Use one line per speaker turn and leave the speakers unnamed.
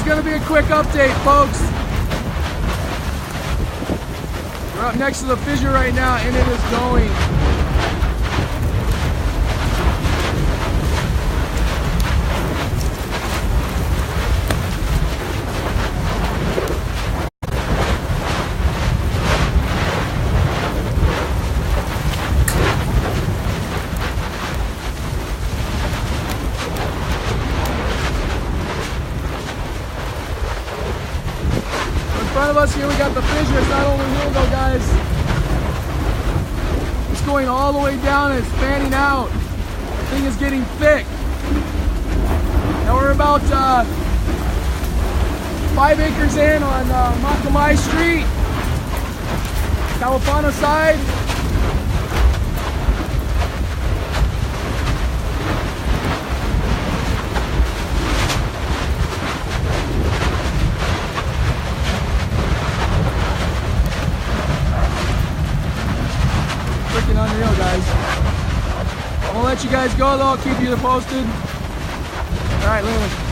gonna be a quick update, folks. We're up next to the fissure right now, and it is going. In front of us here, we got the fissure. It's not over here though, guys. It's going all the way down and it's fanning out. The thing is getting thick. Now we're about 5 acres in on Makamai Street, Kawapana side. Freaking unreal, guys. I'm gonna let you guys go though. I'll keep you posted. All right, later.